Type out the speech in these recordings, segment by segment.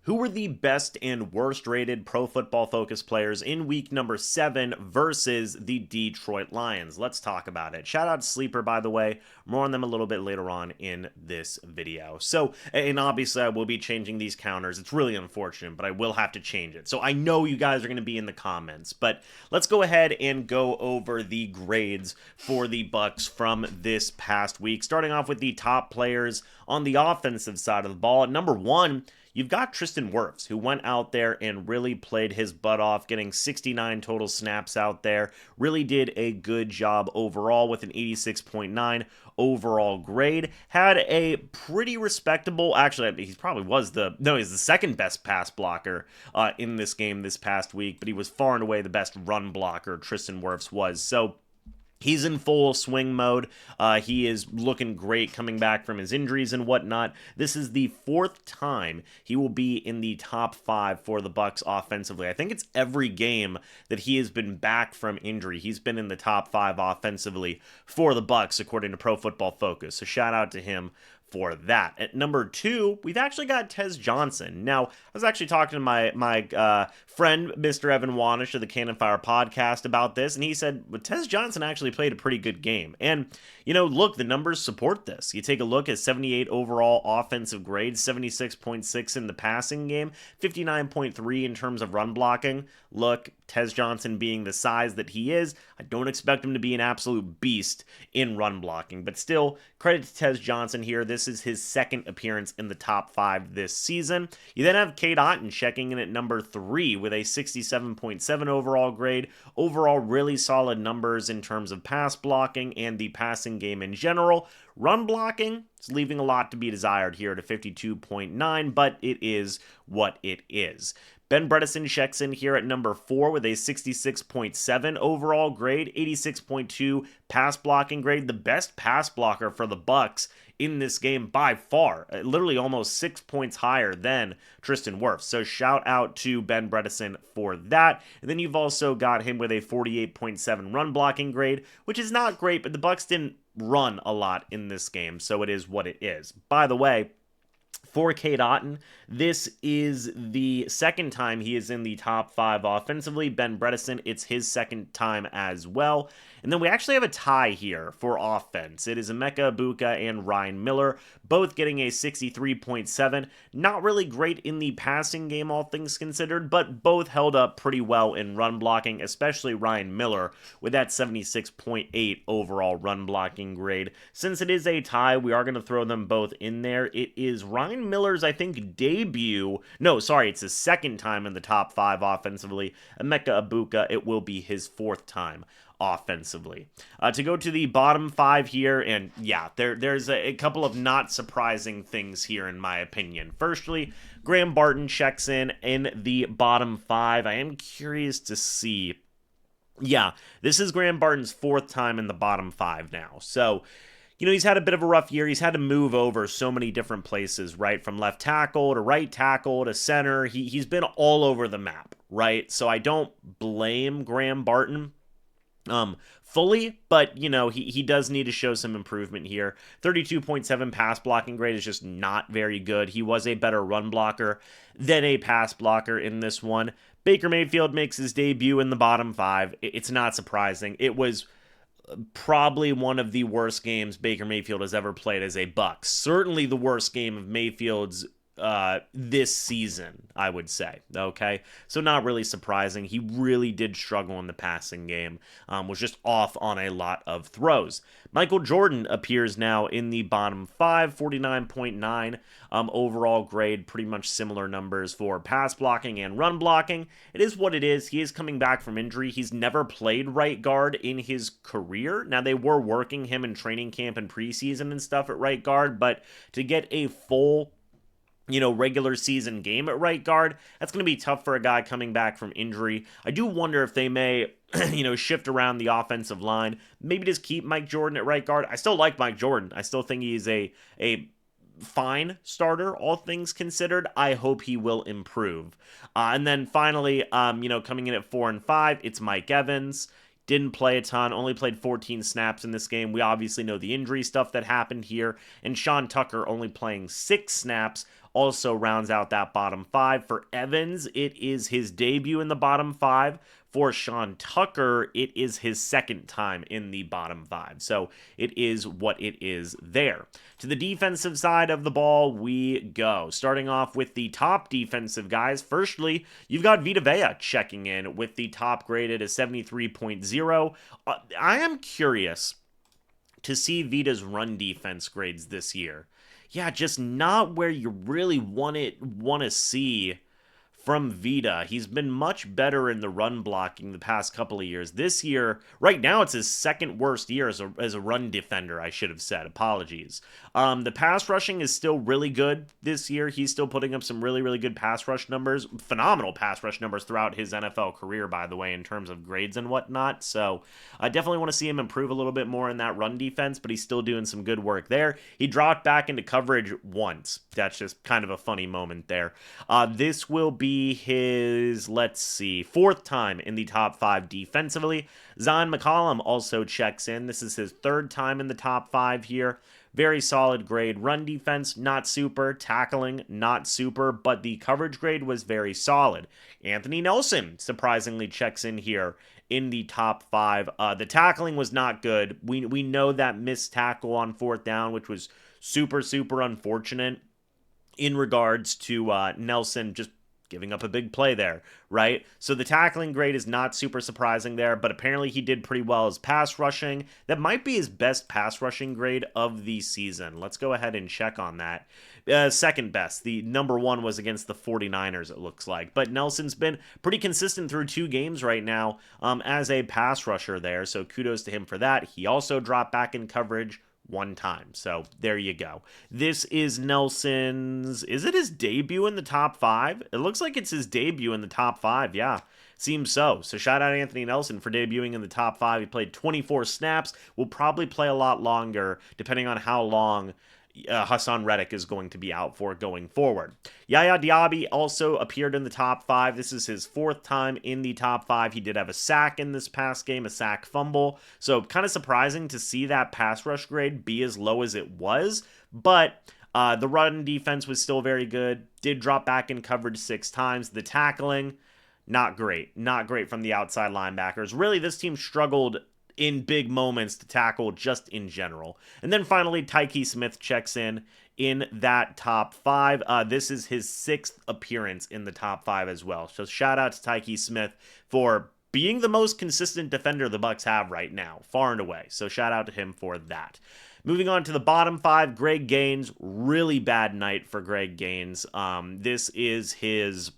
Who were the best and worst rated Pro Football Focus players in week number 7 versus the Detroit Lions? Let's talk about it. Shout out to Sleeper, by the way. More on them a little bit later on in this video. So, and obviously I will be changing these counters. It's really unfortunate, but I will have to change it. So I know you guys are going to be in the comments, but let's go ahead and go over the grades for the Bucs from this past week. Starting off with the top players on the offensive side of the ball. At number 1, you've got Tristan Wirfs, who went out there and really played his butt off, getting 69 total snaps out there. Really did a good job overall with an 86.9 overall grade. Had a pretty respectable, actually, he probably was he's the second best pass blocker in this game this past week, but he was far and away the best run blocker, Tristan Wirfs was. So he's in full swing mode. He is looking great coming back from his injuries and whatnot. This is the 4th time he will be in the top 5 for the Bucs offensively. I think it's every game that he has been back from injury. He's been in the top 5 offensively for the Bucs, according to Pro Football Focus. So shout out to him for that. At number 2, we've actually got Tez Johnson. Now, I was actually talking to my friend, Mr. Evan Wanish of the Cannon Fire podcast about this, and he said, well, Tez Johnson actually played a pretty good game. And, you know, look, the numbers support this. You take a look at 78 overall offensive grade, 76.6 in the passing game, 59.3 in terms of run blocking. Look, Tez Johnson being the size that he is, I don't expect him to be an absolute beast in run blocking, but still, credit to Tez Johnson here. This is his 2nd appearance in the top 5 this season. You then have Cade Otton checking in at number 3 with a 67.7 overall grade. Overall, really solid numbers in terms of pass blocking and the passing game in general. Run blocking is leaving a lot to be desired here at a 52.9, but it is what it is. Ben Bredeson checks in here at number 4 with a 66.7 overall grade, 86.2 pass blocking grade, the best pass blocker for the Bucs in this game by far, literally almost 6 points higher than Tristan Wirfs. So shout out to Ben Bredeson for that. And then you've also got him with a 48.7 run blocking grade, which is not great, but the Bucs didn't run a lot in this game, so it is what it is. By the way, for Cade Otton, this is the 2nd time he is in the top 5 offensively. Ben Bredeson, it's his 2nd time as well. And then we actually have a tie here for offense. It is Emeka Egbuka and Ryan Miller, both getting a 63.7. Not really great in the passing game, all things considered, but both held up pretty well in run blocking, especially Ryan Miller with that 76.8 overall run blocking grade. Since it is a tie, we are going to throw them both in there. It is Ryan Miller's, I think, debut. No, sorry, it's his 2nd time in the top 5 offensively. Emeka Egbuka, it will be his 4th time offensively. To go to the bottom 5 here, and yeah, there's a couple of not surprising things here in my opinion. Firstly, Graham Barton checks in the bottom 5. I am curious to see. Yeah, this is Graham Barton's 4th time in the bottom 5 now. So, you know, he's had a bit of a rough year. He's had to move over so many different places, right? From left tackle to right tackle to center. He's been all over the map, right? So I don't blame Graham Barton fully, but, you know, he does need to show some improvement here. 32.7 pass blocking grade is just not very good. He was a better run blocker than a pass blocker in this one. Baker Mayfield makes his debut in the bottom 5. It's not surprising. It was probably one of the worst games Baker Mayfield has ever played as a Buc. Certainly the worst game of Mayfield's this season, I would say. Okay, so not really surprising. He really did struggle in the passing game, was just off on a lot of throws. Michael Jordan appears now in the bottom 5, 49.9 overall grade, pretty much similar numbers for pass blocking and run blocking. It is what it is. He is coming back from injury. He's never played right guard in his career. Now, they were working him in training camp and preseason and stuff at right guard, but to get a full regular season game at right guard, that's going to be tough for a guy coming back from injury. I do wonder if they may, shift around the offensive line. Maybe just keep Mike Jordan at right guard. I still like Mike Jordan. I still think he's a fine starter, all things considered. I hope he will improve. And then finally, coming in at 4 and 5, it's Mike Evans. Didn't play a ton, only played 14 snaps in this game. We obviously know the injury stuff that happened here. And Sean Tucker only playing 6 snaps, also rounds out that bottom 5. For Evans, it is his debut in the bottom 5. For Sean Tucker, it is his second time in the bottom 5. So it is what it is there. To the defensive side of the ball we go. Starting off with the top defensive guys. Firstly, you've got Vita Vea checking in with the top graded as 73.0. I am curious to see Vita's run defense grades this year. Yeah, just not where you really want to see from Vita. He's been much better in the run blocking the past couple of years. This year, right now, it's his second worst year as a run defender, I should have said. Apologies. The pass rushing is still really good this year. He's still putting up some really, really good pass rush numbers. Phenomenal pass rush numbers throughout his NFL career, by the way, in terms of grades and whatnot. So I definitely want to see him improve a little bit more in that run defense, but he's still doing some good work there. He dropped back into coverage once. That's just kind of a funny moment there. This will be his, let's see, fourth time in the top 5 defensively. Zion McCollum also checks in. This is his third time in the top 5 here. Very solid grade. Run defense, not super. Tackling, not super. But the coverage grade was very solid. Anthony Nelson surprisingly checks in here in the top 5. The tackling was not good. We know that missed tackle on fourth down, which was super, super unfortunate in regards to Nelson just giving up a big play there, right? So the tackling grade is not super surprising there, but apparently he did pretty well as pass rushing. That might be his best pass rushing grade of the season. Let's go ahead and check on that. Second best. The number 1 was against the 49ers, it looks like. But Nelson's been pretty consistent through 2 games right now as a pass rusher there, so kudos to him for that. He also dropped back in coverage 1 time. So there you go. This is Nelson's, is it his debut in the top 5? It looks like it's his debut in the top 5. Yeah, seems so. So shout out Anthony Nelson for debuting in the top 5. He played 24 snaps. Will probably play a lot longer depending on how long Hassan Reddick is going to be out for going forward. Yaya Diaby also appeared in the top 5. This is his 4th time in the top 5. He did have a sack in this past game, a sack fumble. So kind of surprising to see that pass rush grade be as low as it was. But the run defense was still very good. Did drop back in coverage 6 times. The tackling, not great. Not great from the outside linebackers. Really, this team struggled in big moments to tackle just in general. And then finally, Tyke Smith checks in that top 5. This is his 6th appearance in the top 5 as well. So shout out to Tyke Smith for being the most consistent defender the Bucs have right now, far and away. So shout out to him for that. Moving on to the bottom 5, Greg Gaines. Really bad night for Greg Gaines. This is his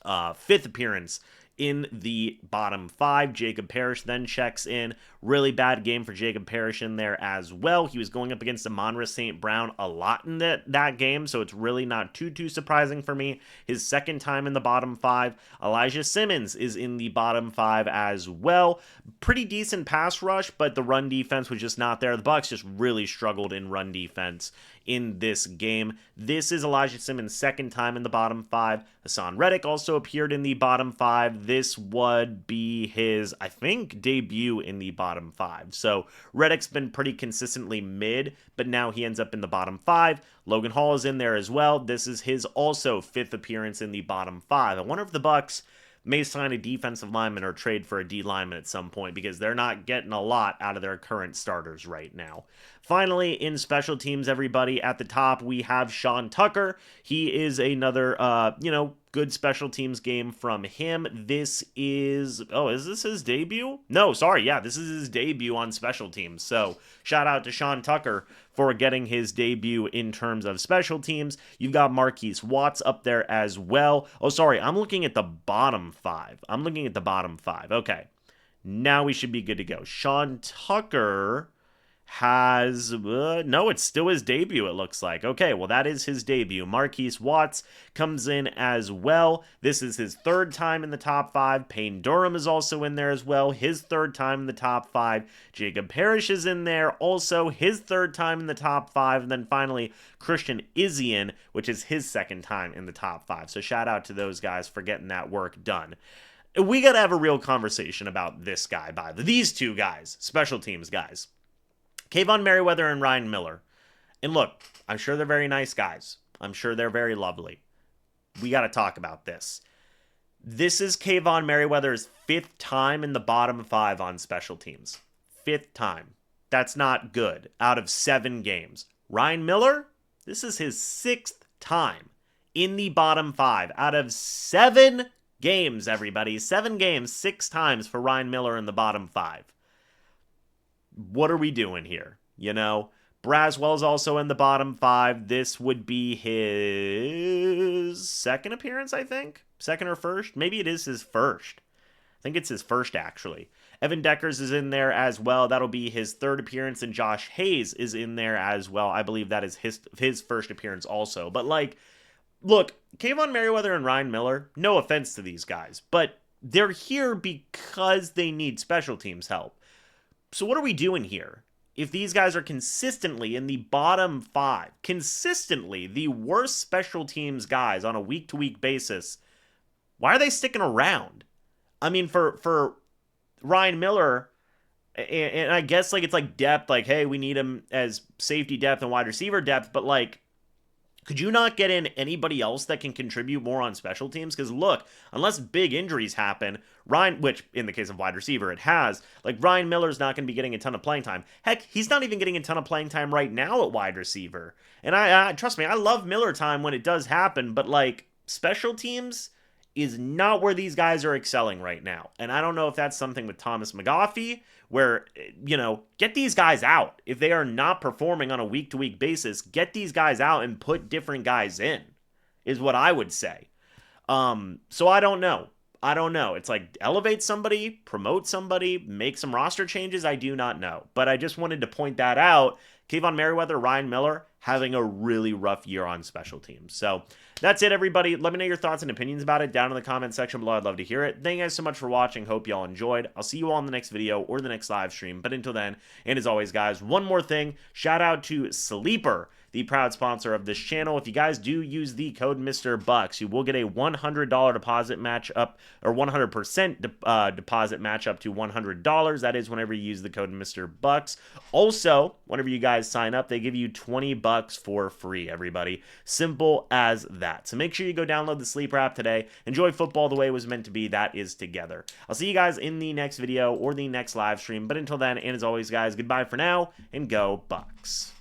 5th appearance in the bottom 5. Jacob Parrish then checks in. Really bad game for Jacob Parrish in there as well. He was going up against Amon-Ra St. Brown a lot in that game, so it's really not too surprising for me. His 2nd time in the bottom 5. Elijah Simmons is in the bottom 5 as well. Pretty decent pass rush, but the run defense was just not there. The Bucs just really struggled in run defense in this game. This is Elijah Simmons' 2nd time in the bottom 5. Hassan Reddick also appeared in the bottom 5. This would be his, I think, debut in the bottom 5. So Reddick's been pretty consistently mid, but now he ends up in the bottom 5. Logan Hall is in there as well. This is his also 5th appearance in the bottom 5. I wonder if the Bucs may sign a defensive lineman or trade for a D lineman at some point because they're not getting a lot out of their current starters right now. Finally, in special teams, everybody, at the top, we have Sean Tucker. He is another, good special teams game from him. This is, is this his debut? No, sorry, yeah, this is his debut on special teams. So shout out to Sean Tucker for getting his debut in terms of special teams. You've got Marquise Watts up there as well. Oh, sorry, I'm looking at the bottom 5. Okay, now we should be good to go. Sean Tucker has, no, it's still his debut, it looks like. Okay, well, that is his debut. Marquise Watts comes in as well. This is his 3rd time in the top 5. Payne Durham is also in there as well. His 3rd time in the top 5. Jacob Parrish is in there also. His 3rd time in the top 5. And then finally, Christian Izien, which is his 2nd time in the top 5. So shout out to those guys for getting that work done. We got to have a real conversation about this guy, these 2 guys, special teams guys. Kayvon Merriweather and Ryan Miller. And look, I'm sure they're very nice guys. I'm sure they're very lovely. We got to talk about this. This is Kayvon Merriweather's 5th time in the bottom 5 on special teams. 5th time. That's not good out of 7 games. Ryan Miller, this is his 6th time in the bottom 5 out of 7 games, everybody. 7 games, 6 times for Ryan Miller in the bottom 5. What are we doing here? You know, Braswell's also in the bottom 5. This would be his 2nd appearance, I think. 2nd or 1st? Maybe it is his 1st. I think it's his 1st, actually. Evan Deckers is in there as well. That'll be his 3rd appearance, and Josh Hayes is in there as well. I believe that is his 1st appearance also. But, like, look, Kayvon Merriweather and Ryan Miller, no offense to these guys, but they're here because they need special teams help. So what are we doing here? If these guys are consistently in the bottom 5, consistently the worst special teams guys on a week-to-week basis, why are they sticking around? I mean, for Ryan Miller, and I guess like it's like depth, like, hey, we need him as safety depth and wide receiver depth, but like, could you not get in anybody else that can contribute more on special teams? Because look, unless big injuries happen, which in the case of wide receiver it has, like Ryan Miller's not going to be getting a ton of playing time. Heck, he's not even getting a ton of playing time right now at wide receiver. And I trust me, I love Miller time when it does happen, but like special teams is not where these guys are excelling right now. And I don't know if that's something with Thomas McGaughey, where, you know, get these guys out. If they are not performing on a week-to-week basis, get these guys out and put different guys in, is what I would say. So I don't know. It's like elevate somebody, promote somebody, make some roster changes. I do not know. But I just wanted to point that out. Kayvon Merriweather, Ryan Miller, having a really rough year on special teams. So that's it, everybody. Let me know your thoughts and opinions about it down in the comment section below. I'd love to hear it. Thank you guys so much for watching. Hope you all enjoyed. I'll see you all in the next video or the next live stream. But until then, and as always, guys, one more thing. Shout out to Sleeper, the proud sponsor of this channel. If you guys do use the code MrBucs, you will get a $100 deposit match up, or 100% deposit match up to $100. That is whenever you use the code MrBucs. Also, whenever you guys sign up, they give you $20 for free, everybody. Simple as that. So make sure you go download the Sleeper app today. Enjoy football the way it was meant to be. That is together. I'll see you guys in the next video or the next live stream. But until then, and as always, guys, goodbye for now, and go Bucs.